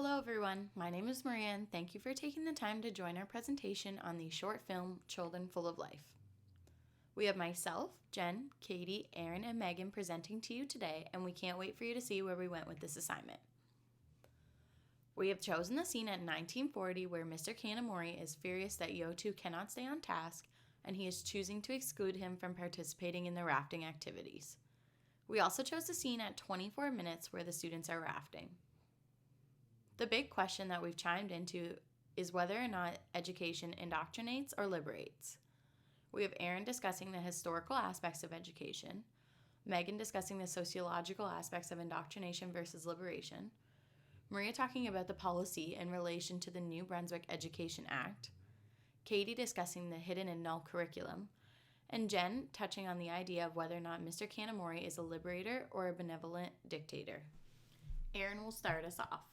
Hello everyone, my name is Meighan. Thank you for taking the time to join our presentation on the short film Children Full of Life. We have myself, Jen, Katie, Erin, and Meighan presenting to you today, and we can't wait for you to see where we went with this assignment. We have chosen the scene at 1940 where Mr. Kanamori is furious that Yo2 cannot stay on task, and he is choosing to exclude him from participating in the rafting activities. We also chose the scene at 24 minutes where the students are rafting. The big question that we've chimed into is whether or not education indoctrinates or liberates. We have Erin discussing the historical aspects of education, Meighan discussing the sociological aspects of indoctrination versus liberation, Maria talking about the policy in relation to the New Brunswick Education Act, Katie discussing the hidden and null curriculum, and Jen touching on the idea of whether or not Mr. Kanamori is a liberator or a benevolent dictator. Erin will start us off.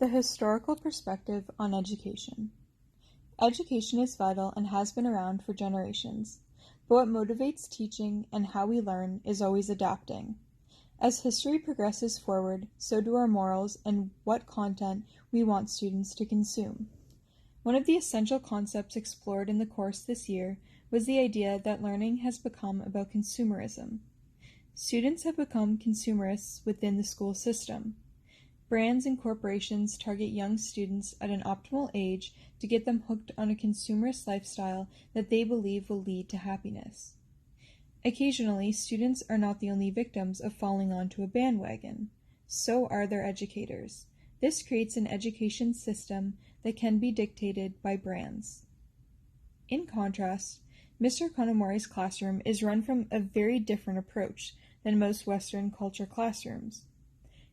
The historical perspective on education. Education is vital and has been around for generations, but what motivates teaching and how we learn is always adapting. As history progresses forward, so do our morals and what content we want students to consume. One of the essential concepts explored in the course this year was the idea that learning has become about consumerism. Students have become consumerists within the school system. Brands and corporations target young students at an optimal age to get them hooked on a consumerist lifestyle that they believe will lead to happiness. Occasionally, students are not the only victims of falling onto a bandwagon. So are their educators. This creates an education system that can be dictated by brands. In contrast, Mr. Kanamori's classroom is run from a very different approach than most Western culture classrooms.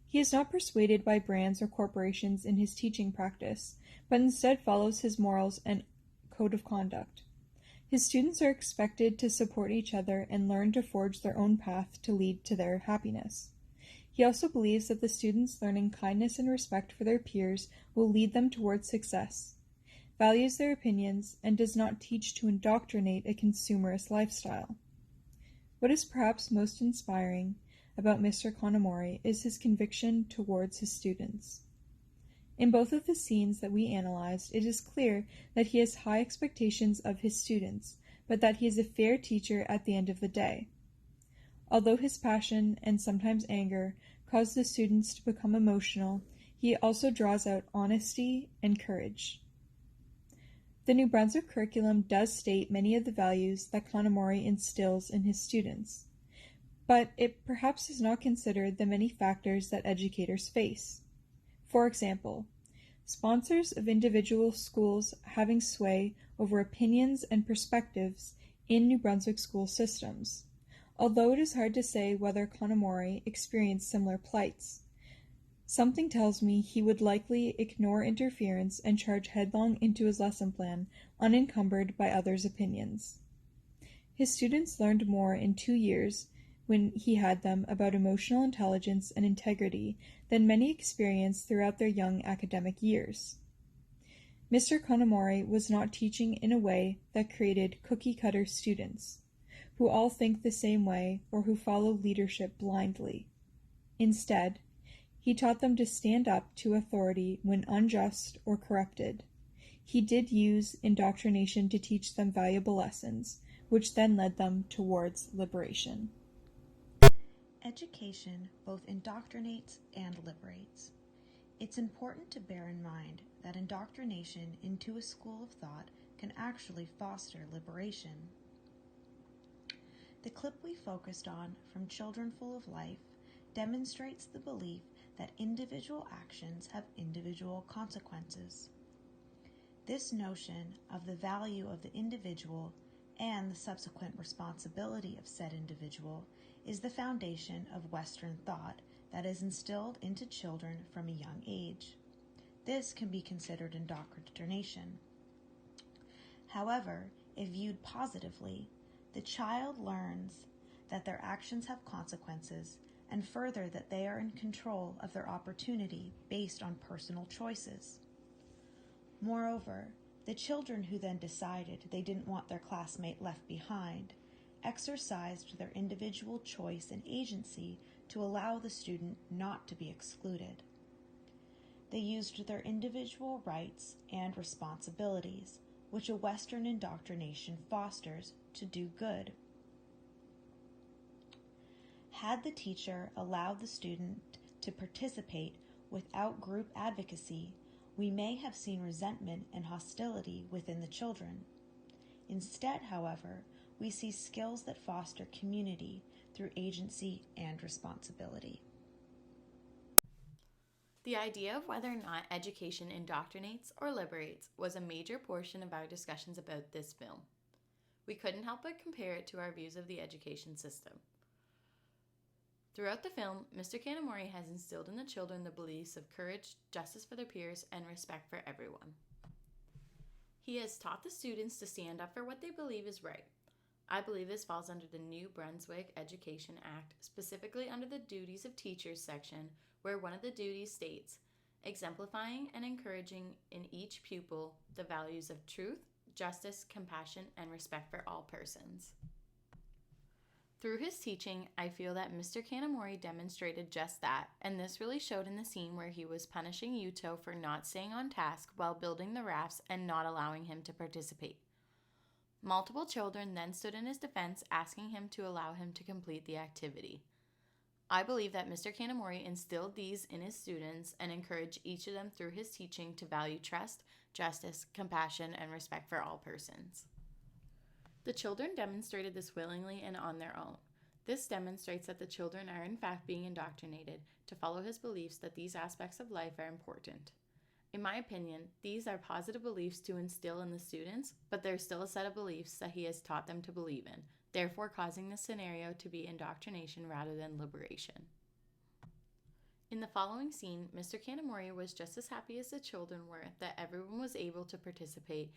He is not persuaded by brands or corporations in his teaching practice, but instead follows his morals and code of conduct. His students are expected to support each other and learn to forge their own path to lead to their happiness. He also believes that the students learning kindness and respect for their peers will lead them towards success, values their opinions, and does not teach to indoctrinate a consumerist lifestyle. What is perhaps most inspiring about Mr. Kanamori is his conviction towards his students. In both of the scenes that we analyzed, it is clear that he has high expectations of his students, but that he is a fair teacher at the end of the day. Although his passion and sometimes anger cause the students to become emotional, he also draws out honesty and courage. The New Brunswick curriculum does state many of the values that Kanamori instills in his students, but it perhaps does not consider the many factors that educators face. For example, sponsors of individual schools having sway over opinions and perspectives in New Brunswick school systems. Although it is hard to say whether Kanamori experienced similar plights, something tells me he would likely ignore interference and charge headlong into his lesson plan, unencumbered by others' opinions. His students learned more in 2 years when he had them about emotional intelligence and integrity than many experienced throughout their young academic years. Mr. Kanamori was not teaching in a way that created cookie-cutter students, who all think the same way or who follow leadership blindly. Instead, he taught them to stand up to authority when unjust or corrupted. He did use indoctrination to teach them valuable lessons, which then led them towards liberation. Education both indoctrinates and liberates. It's important to bear in mind that indoctrination into a school of thought can actually foster liberation. The clip we focused on from Children Full of Life demonstrates the belief that individual actions have individual consequences. This notion of the value of the individual and the subsequent responsibility of said individual is the foundation of Western thought that is instilled into children from a young age. This can be considered indoctrination. However, if viewed positively, the child learns that their actions have consequences, and further that they are in control of their opportunity based on personal choices. Moreover, the children who then decided they didn't want their classmate left behind exercised their individual choice and agency to allow the student not to be excluded. They used their individual rights and responsibilities, which a Western indoctrination fosters, to do good. Had the teacher allowed the student to participate without group advocacy, we may have seen resentment and hostility within the children. Instead, however, we see skills that foster community through agency and responsibility. The idea of whether or not education indoctrinates or liberates was a major portion of our discussions about this film. We couldn't help but compare it to our views of the education system. Throughout the film, Mr. Kanamori has instilled in the children the beliefs of courage, justice for their peers, and respect for everyone. He has taught the students to stand up for what they believe is right. I believe this falls under the New Brunswick Education Act, specifically under the Duties of Teachers section, where one of the duties states, exemplifying and encouraging in each pupil the values of truth, justice, compassion, and respect for all persons. Through his teaching, I feel that Mr. Kanamori demonstrated just that, and this really showed in the scene where he was punishing Yuto for not staying on task while building the rafts and not allowing him to participate. Multiple children then stood in his defense, asking him to allow him to complete the activity. I believe that Mr. Kanamori instilled these in his students and encouraged each of them through his teaching to value trust, justice, compassion, and respect for all persons. The children demonstrated this willingly and on their own. This demonstrates that the children are in fact being indoctrinated to follow his beliefs that these aspects of life are important. In my opinion, these are positive beliefs to instill in the students, but there's still a set of beliefs that he has taught them to believe in, therefore causing the scenario to be indoctrination rather than liberation. In the following scene, Mr. Kanamori was just as happy as the children were that everyone was able to participate,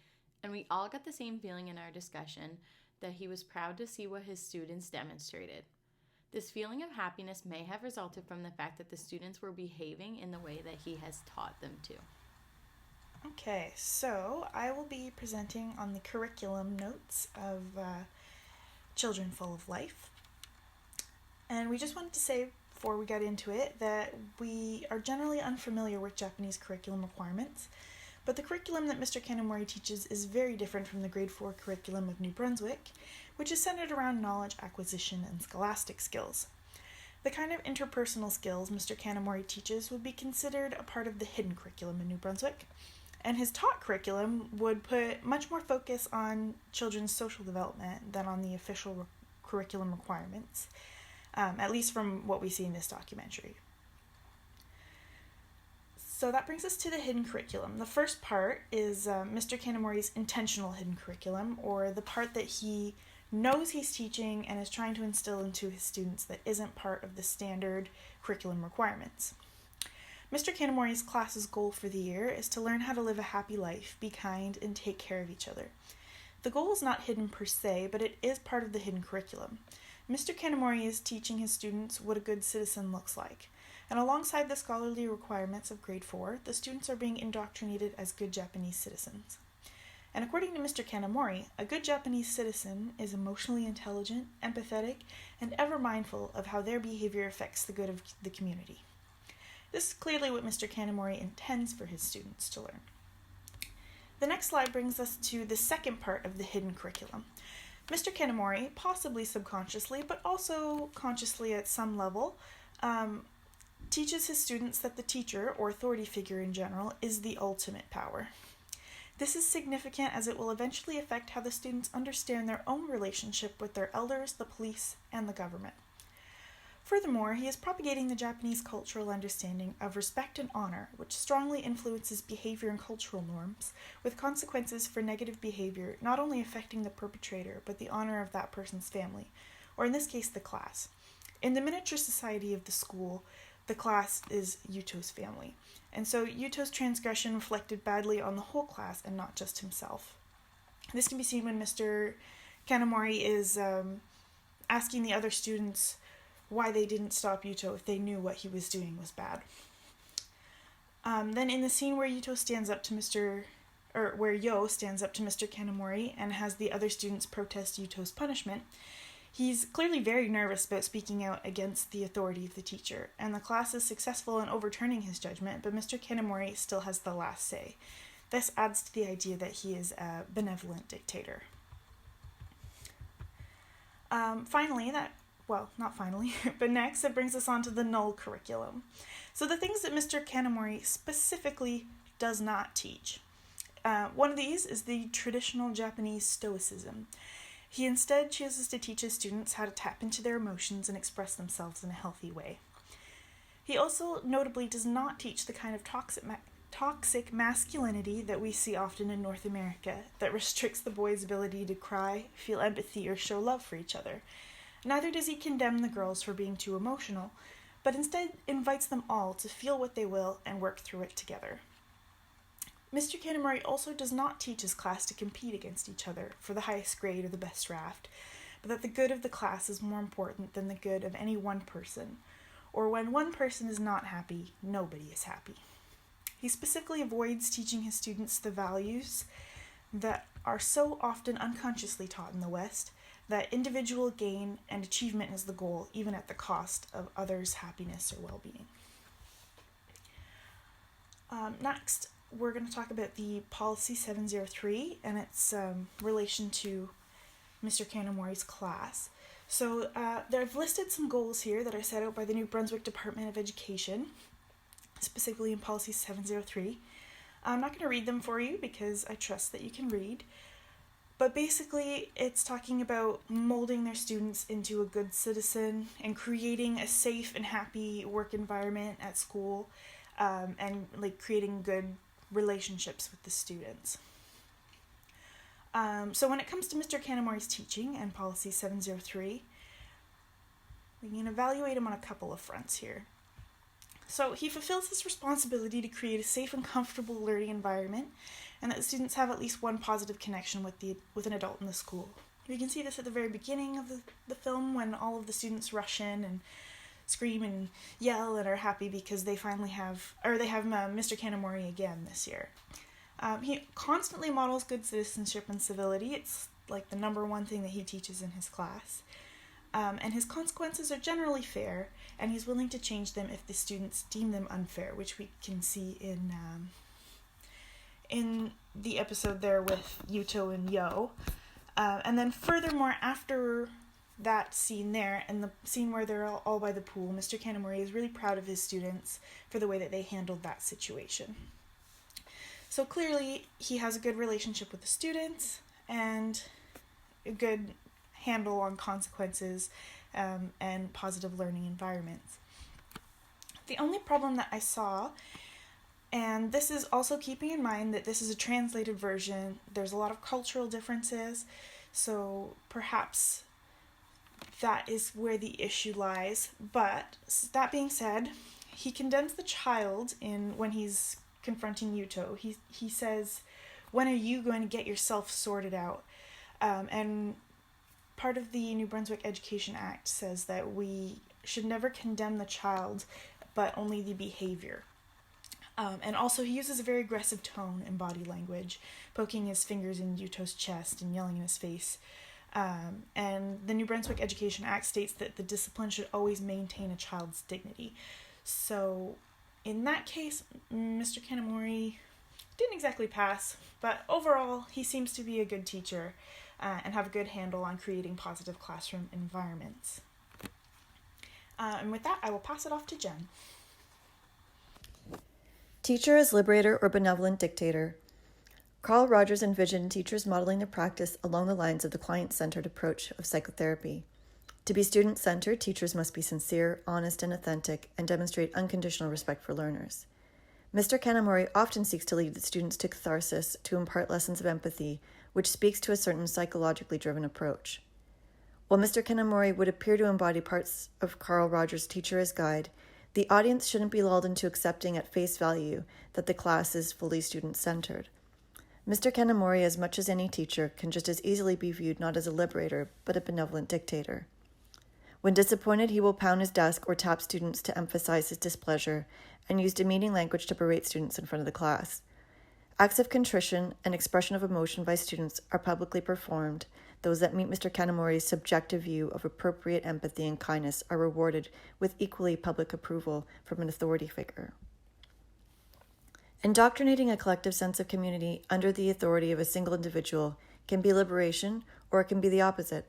and we all got the same feeling in our discussion that he was proud to see what his students demonstrated. This feeling of happiness may have resulted from the fact that the students were behaving in the way that he has taught them to. Okay, so I will be presenting on the curriculum notes of Children Full of Life. And we just wanted to say before we got into it that we are generally unfamiliar with Japanese curriculum requirements, but the curriculum that Mr. Kanamori teaches is very different from the grade 4 curriculum of New Brunswick, which is centered around knowledge acquisition and scholastic skills. The kind of interpersonal skills Mr. Kanamori teaches would be considered a part of the hidden curriculum in New Brunswick, and his taught curriculum would put much more focus on children's social development than on the official curriculum requirements, at least from what we see in this documentary. So that brings us to the hidden curriculum. The first part is Mr. Kanamori's intentional hidden curriculum, or the part that he knows he's teaching and is trying to instill into his students that isn't part of the standard curriculum requirements. Mr. Kanamori's class's goal for the year is to learn how to live a happy life, be kind, and take care of each other. The goal is not hidden per se, but it is part of the hidden curriculum. Mr. Kanamori is teaching his students what a good citizen looks like. And alongside the scholarly requirements of grade 4, the students are being indoctrinated as good Japanese citizens. And according to Mr. Kanamori, a good Japanese citizen is emotionally intelligent, empathetic, and ever mindful of how their behavior affects the good of the community. This is clearly what Mr. Kanamori intends for his students to learn. The next slide brings us to the second part of the hidden curriculum. Mr. Kanamori, possibly subconsciously, but also consciously at some level, teaches his students that the teacher, or authority figure in general, is the ultimate power. This is significant as it will eventually affect how the students understand their own relationship with their elders, the police, and the government. Furthermore, he is propagating the Japanese cultural understanding of respect and honor, which strongly influences behavior and cultural norms, with consequences for negative behavior not only affecting the perpetrator, but the honor of that person's family, or in this case, the class. In the miniature society of the school, the class is Yuto's family, and so Yuto's transgression reflected badly on the whole class and not just himself. This can be seen when Mr. Kanamori is asking the other students why they didn't stop Yuto if they knew what he was doing was bad. Then in the scene where Yo stands up to Mr. Kanamori and has the other students protest Yuto's punishment, He's clearly very nervous about speaking out against the authority of the teacher, and the class is successful in overturning his judgment, but Mr. Kanamori still has the last say. This adds to the idea that he is a benevolent dictator. But next it brings us on to the null curriculum. So the things that Mr. Kanamori specifically does not teach. One of these is the traditional Japanese stoicism. He instead chooses to teach his students how to tap into their emotions and express themselves in a healthy way. He also notably does not teach the kind of toxic masculinity that we see often in North America that restricts the boys' ability to cry, feel empathy, or show love for each other. Neither does he condemn the girls for being too emotional, but instead invites them all to feel what they will and work through it together. Mr. Kanamori also does not teach his class to compete against each other for the highest grade or the best draft, but that the good of the class is more important than the good of any one person, or when one person is not happy, nobody is happy. He specifically avoids teaching his students the values that are so often unconsciously taught in the West, that individual gain and achievement is the goal, even at the cost of others' happiness or well-being. Next, we're going to talk about the Policy 703 and its relation to Mr. Kanamori's class. So they've listed some goals here that are set out by the New Brunswick Department of Education, specifically in Policy 703. I'm not going to read them for you because I trust that you can read. But basically, it's talking about molding their students into a good citizen and creating a safe and happy work environment at school, and creating good relationships with the students. So when it comes to Mr. Kanamori's teaching and Policy 703, we can evaluate him on a couple of fronts here. So he fulfills this responsibility to create a safe and comfortable learning environment, and that the students have at least one positive connection with an adult in the school. You can see this at the very beginning of the film when all of the students rush in and scream and yell and are happy because they have Mr. Kanamori again this year. He constantly models good citizenship and civility. It's like the number one thing that he teaches in his class. And his consequences are generally fair, and he's willing to change them if the students deem them unfair, which we can see in the episode there with Yuto and Yo. And then furthermore, after that scene there, and the scene where they're all by the pool, Mr. Kanamori is really proud of his students for the way that they handled that situation. So clearly, he has a good relationship with the students, and a good handle on consequences and positive learning environments. The only problem that I saw, and this is also keeping in mind that this is a translated version, there's a lot of cultural differences, so perhaps that is where the issue lies. But that being said, he condemns the child when he's confronting Yuto. He says, "When are you going to get yourself sorted out?" And part of the New Brunswick Education Act says that we should never condemn the child, but only the behavior. And also he uses a very aggressive tone and body language, poking his fingers in Yuto's chest and yelling in his face. And the New Brunswick Education Act states that the discipline should always maintain a child's dignity. So in that case, Mr. Kanamori didn't exactly pass, but overall he seems to be a good teacher and have a good handle on creating positive classroom environments. And with that, I will pass it off to Jen. Teacher as liberator or benevolent dictator. Carl Rogers envisioned teachers modeling their practice along the lines of the client-centered approach of psychotherapy. To be student-centered, teachers must be sincere, honest, and authentic, and demonstrate unconditional respect for learners. Mr. Kanamori often seeks to lead the students to catharsis to impart lessons of empathy, which speaks to a certain psychologically driven approach. While Mr. Kanamori would appear to embody parts of Carl Rogers' Teacher as Guide, the audience shouldn't be lulled into accepting at face value that the class is fully student-centered. Mr. Kanamori, as much as any teacher, can just as easily be viewed not as a liberator, but a benevolent dictator. When disappointed, he will pound his desk or tap students to emphasize his displeasure and use demeaning language to berate students in front of the class. Acts of contrition and expression of emotion by students are publicly performed those that meet Mr. Kanamori's subjective view of appropriate empathy and kindness are rewarded with equally public approval from an authority figure. Indoctrinating a collective sense of community under the authority of a single individual can be liberation, or it can be the opposite.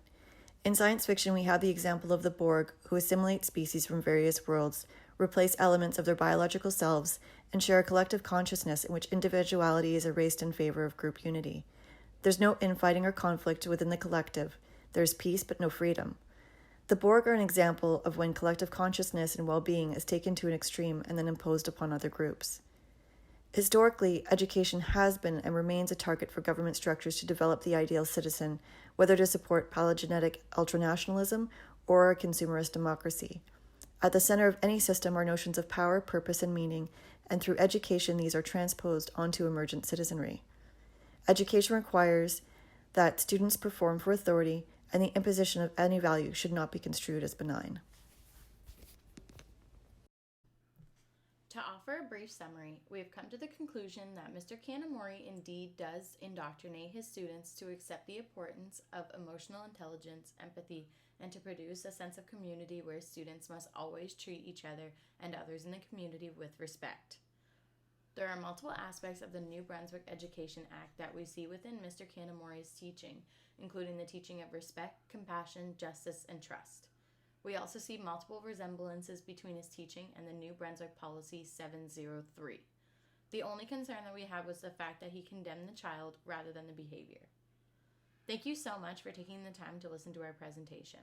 In science fiction, we have the example of the Borg, who assimilate species from various worlds, replace elements of their biological selves, and share a collective consciousness in which individuality is erased in favor of group unity. There's no infighting or conflict within the collective. There's peace, but no freedom. The Borg are an example of when collective consciousness and well-being is taken to an extreme and then imposed upon other groups. Historically, education has been and remains a target for government structures to develop the ideal citizen, whether to support polygenetic ultranationalism or a consumerist democracy. At the center of any system are notions of power, purpose, and meaning, and through education these are transposed onto emergent citizenry. Education requires that students perform for authority, and the imposition of any value should not be construed as benign. To offer a brief summary, we have come to the conclusion that Mr. Kanamori indeed does indoctrinate his students to accept the importance of emotional intelligence, empathy, and to produce a sense of community where students must always treat each other and others in the community with respect. There are multiple aspects of the New Brunswick Education Act that we see within Mr. Kanamori's teaching, including the teaching of respect, compassion, justice, and trust. We also see multiple resemblances between his teaching and the New Brunswick Policy 703. The only concern that we had was the fact that he condemned the child rather than the behavior. Thank you so much for taking the time to listen to our presentation.